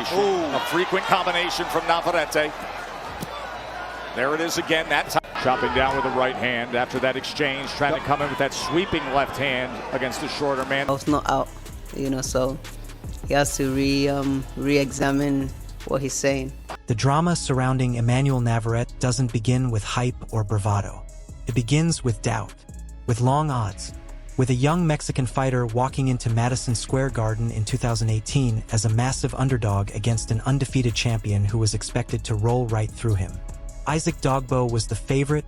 combination, a frequent combination from Navarrete. There it is again, that time. Chopping down with the right hand after that exchange, trying to come in with that sweeping left hand against the shorter man. I was not out, so he has to re-examine what he's saying. The drama surrounding Emanuel Navarrete doesn't begin with hype or bravado. It begins with doubt, with long odds, with a young Mexican fighter walking into Madison Square Garden in 2018 as a massive underdog against an undefeated champion who was expected to roll right through him. Isaac Dogbo was the favorite,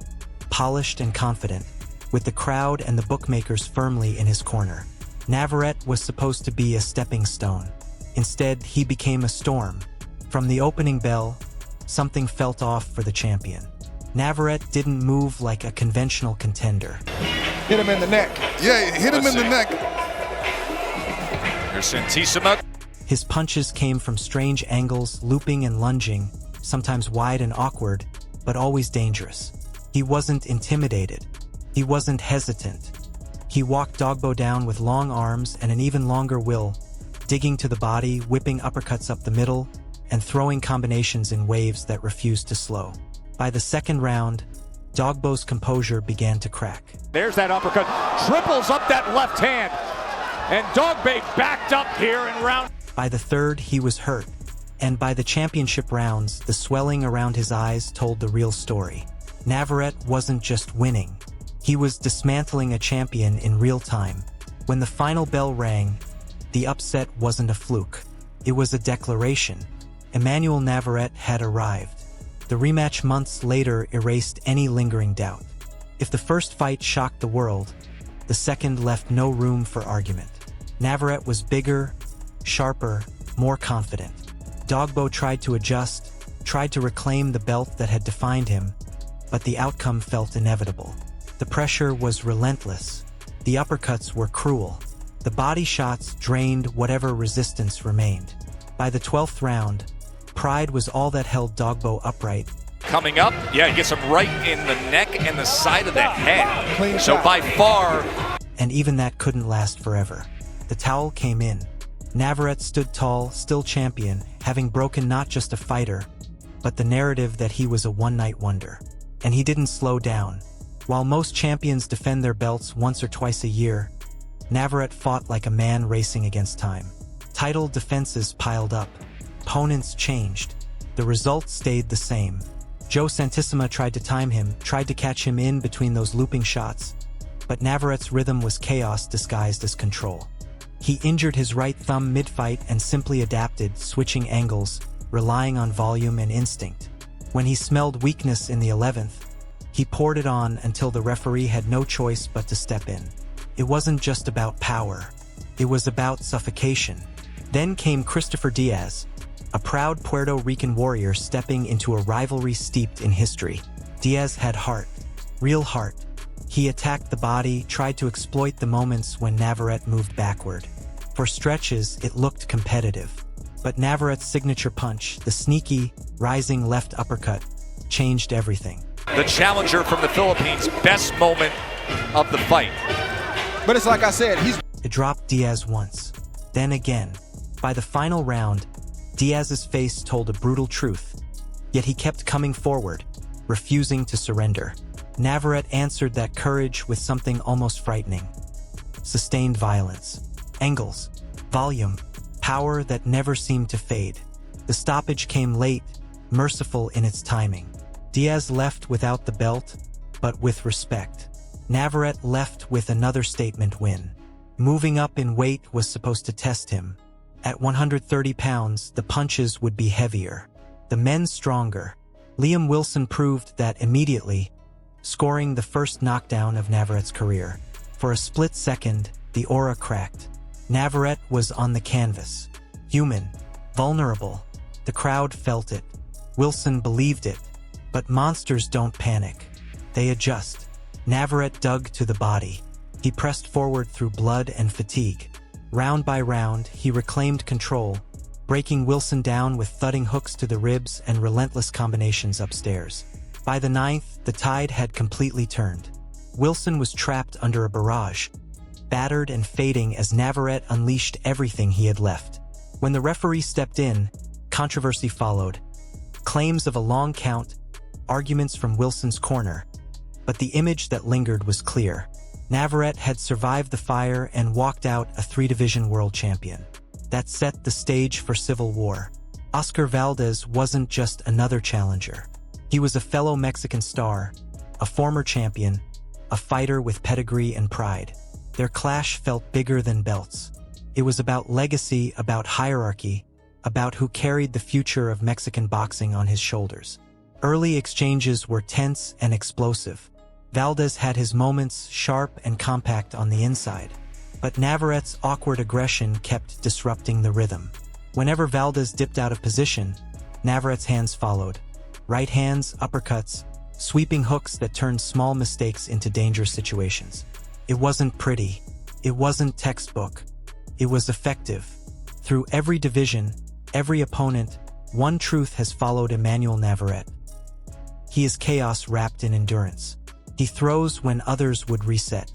polished and confident, with the crowd and the bookmakers firmly in his corner. Navarrete was supposed to be a stepping stone. Instead, he became a storm. From the opening bell, something felt off for the champion. Navarrete didn't move like a conventional contender. Hit him in the neck. Yeah, hit him in the neck. Here's Santissima. His punches came from strange angles, looping and lunging, sometimes wide and awkward, but always dangerous. He wasn't intimidated. He wasn't hesitant. He walked Dogbo down with long arms and an even longer will, digging to the body, whipping uppercuts up the middle, and throwing combinations in waves that refused to slow. By the second round, Dogbo's composure began to crack. There's that uppercut, triples up that left hand, and Dogbo backed up here in round. By the third, he was hurt, and by the championship rounds, the swelling around his eyes told the real story. Navarrete wasn't just winning. He was dismantling a champion in real time. When the final bell rang, the upset wasn't a fluke. It was a declaration. Emanuel Navarrete had arrived. The rematch months later erased any lingering doubt. If the first fight shocked the world, the second left no room for argument. Navarrete was bigger, sharper, more confident. Dogbo tried to adjust, tried to reclaim the belt that had defined him, but the outcome felt inevitable. The pressure was relentless. The uppercuts were cruel. The body shots drained whatever resistance remained. By the 12th round, pride was all that held Dogbo upright. Coming up, yeah, he gets him right in the neck and the side of the head. Clean So shot. by far... And even that couldn't last forever. The towel came in. Navarrete stood tall, still champion, having broken not just a fighter, but the narrative that he was a one-night wonder. And he didn't slow down. While most champions defend their belts once or twice a year, Navarrete fought like a man racing against time. Title defenses piled up. Opponents changed. The result stayed the same. Joe Santissima tried to time him, tried to catch him in between those looping shots, but Navarrete's rhythm was chaos disguised as control. He injured his right thumb mid-fight and simply adapted, switching angles, relying on volume and instinct. When he smelled weakness in the 11th, he poured it on until the referee had no choice but to step in. It wasn't just about power. It was about suffocation. Then came Christopher Diaz, a proud Puerto Rican warrior stepping into a rivalry steeped in history. Diaz had heart, real heart. He attacked the body, tried to exploit the moments when Navarrete moved backward. For stretches, it looked competitive. But Navarrete's signature punch, the sneaky, rising left uppercut, changed everything. The challenger from the Philippines, best moment of the fight. But it's like I said, It dropped Diaz once, then again. By the final round, Diaz's face told a brutal truth, yet he kept coming forward, refusing to surrender. Navarrete answered that courage with something almost frightening. Sustained violence, angles, volume, power that never seemed to fade. The stoppage came late, merciful in its timing. Diaz left without the belt, but with respect. Navarrete left with another statement win. Moving up in weight was supposed to test him. At 130 pounds, the punches would be heavier. The men stronger. Liam Wilson proved that immediately, scoring the first knockdown of Navarrete's career. For a split second, the aura cracked. Navarrete was on the canvas. Human, vulnerable. The crowd felt it. Wilson believed it. But monsters don't panic. They adjust. Navarrete dug to the body. He pressed forward through blood and fatigue. Round by round, he reclaimed control, breaking Wilson down with thudding hooks to the ribs and relentless combinations upstairs. By the 9th, the tide had completely turned. Wilson was trapped under a barrage, battered and fading as Navarrete unleashed everything he had left. When the referee stepped in, controversy followed. Claims of a long count, arguments from Wilson's corner. But the image that lingered was clear. Navarrete had survived the fire and walked out a 3-division world champion. That set the stage for civil war. Oscar Valdez wasn't just another challenger. He was a fellow Mexican star, a former champion, a fighter with pedigree and pride. Their clash felt bigger than belts. It was about legacy, about hierarchy, about who carried the future of Mexican boxing on his shoulders. Early exchanges were tense and explosive. Valdez had his moments, sharp and compact on the inside. But Navarrete's awkward aggression kept disrupting the rhythm. Whenever Valdez dipped out of position, Navarrete's hands followed. Right hands, uppercuts, sweeping hooks that turned small mistakes into dangerous situations. It wasn't pretty. It wasn't textbook. It was effective. Through every division, every opponent, one truth has followed Emanuel Navarrete. He is chaos wrapped in endurance. He throws when others would reset.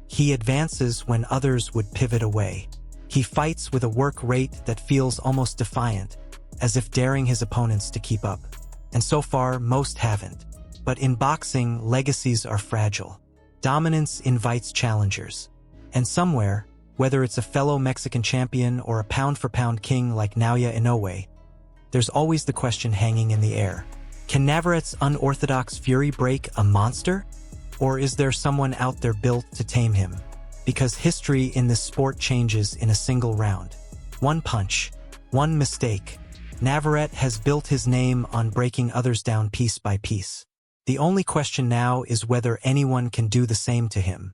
He advances when others would pivot away. He fights with a work rate that feels almost defiant, as if daring his opponents to keep up. And so far, most haven't. But in boxing, legacies are fragile. Dominance invites challengers. And somewhere, whether it's a fellow Mexican champion or a pound-for-pound king like Naoya Inoue, there's always the question hanging in the air. Can Navarrete's unorthodox fury break a monster? Or is there someone out there built to tame him? Because history in this sport changes in a single round. One punch, one mistake. Navarrete has built his name on breaking others down piece by piece. The only question now is whether anyone can do the same to him.